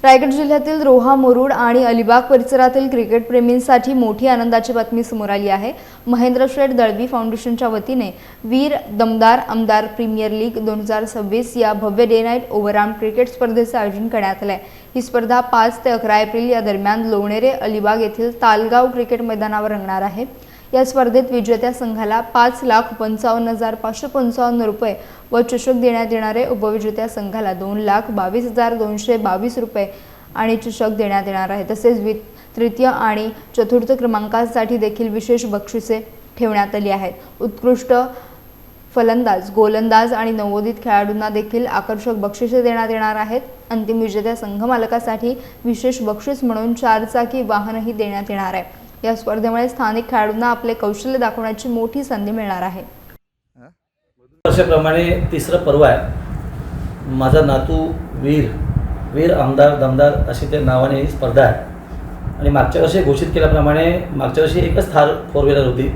रायगड जिल्ह्यातील रोहा, मुरुड आणि अलिबाग परिसरातील क्रिकेटप्रेमींसाठी मोठी आनंदाची बातमी समोर आली आहे। महेंद्र शेठ दळवी फाउंडेशनच्या वतीने वीर दमदार आमदार प्रीमियर लीग 2026 या भव्य डे नाईट ओव्हरआर्म क्रिकेट स्पर्धेचे आयोजन करण्यात आले आहे। ही स्पर्धा 5 ते 11 एप्रिल या दरम्यान लोणेरे अलिबाग येथील तालगाव क्रिकेट मैदानावर रंगणार आहे। या स्पर्धेत विजेत्या संघाला 5,55,555 रुपये व चषक देण्यात येणारे, उपविजेत्या संघाला 2,22,222 रुपये आणि चषक देण्यात येणार आहे। तसेच तृतीय आणि चतुर्थ क्रमांकासाठी देखील विशेष बक्षिसे ठेवण्यात आली आहेत। उत्कृष्ट फलंदाज, गोलंदाज आणि नवोदित खेळाडूंना देखील आकर्षक बक्षिसे देण्यात येणार आहेत। अंतिम विजेत्या संघ मालकासाठी विशेष बक्षीस म्हणून 4 चाकी वाहनही देण्यात येणार आहे। या स्पर्धेमुळे स्थानिक खेळाडूंना आपले कौशल्य दाखवण्याची मोठी संधी मिळणार आहे। वर्षाप्रमाणे तिसरं पर्व आहे। माझा नातू वीर आमदार दमदार अशी त्या नावाने ही स्पर्धा आहे। आणि मागच्या वर्षी घोषित केल्याप्रमाणे मागच्या वर्षी एकच थार 4 व्हीलर होती।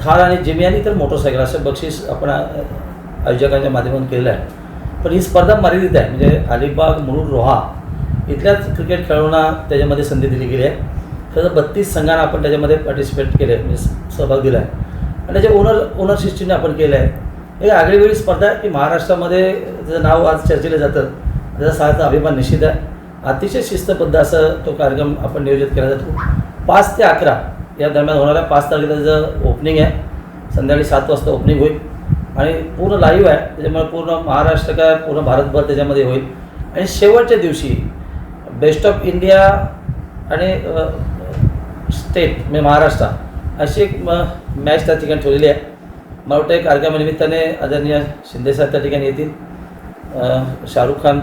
थार आणि जिमी आणि तर मोटरसायकल असं बक्षीस आपण आयोजकांच्या माध्यमातून केलेलं आहे। पण ही स्पर्धा मर्यादित आहे, म्हणजे अलिबाग, मुरुड, रोहा इथल्याच क्रिकेट खेळाडूंना त्याच्यामध्ये संधी दिली गेली आहे। तर 32 संघांना आपण त्याच्यामध्ये पार्टिसिपेट केले, म्हणजे सहभाग दिला आहे। आणि त्याच्या ओनर सिस्टीमने आपण केलं आहे। एक आगळीवेगळी स्पर्धा आहे की महाराष्ट्रामध्ये त्याचं नाव आज चर्चेलं जातं, त्याचा सार्थ अभिमान निश्चित आहे। अतिशय शिस्तबद्ध असं तो कार्यक्रम आपण नियोजित केला जातो। 5 ते 11 या दरम्यान होणाऱ्या 5 तारखेला त्याचं ओपनिंग आहे, संध्याकाळी 7 वाजता ओपनिंग होईल आणि पूर्ण लाईव्ह आहे। त्याच्यामुळे पूर्ण महाराष्ट्र काय पूर्ण भारतभर त्याच्यामध्ये होईल। आणि शेवटच्या दिवशी बेस्ट ऑफ इंडिया आणि स्टेट म्हणजे महाराष्ट्र अशी एक मॅच त्या ठिकाणी ठेवलेली आहे। मला वाटतं कार्यक्रमानिमित्ताने आदरणीय शिंदेसाहेब त्या ठिकाणी येतील, शाहरुख खान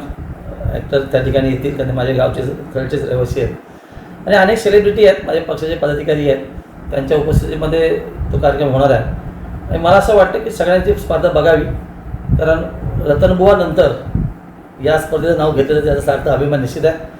ॲक्टर त्या ठिकाणी येतील, त्यांनी माझ्या गावचेच रहिवासी आहेत आणि अनेक सेलिब्रिटी आहेत, माझ्या पक्षाचे पदाधिकारी आहेत, त्यांच्या उपस्थितीमध्ये तो कार्यक्रम होणार आहे। आणि मला असं वाटतं की सगळ्यांची स्पर्धा बघावी, कारण रतनबुवा नंतर या स्पर्धेचं नाव घेतलं त्याचा सार्थ अभिमान निश्चित आहे।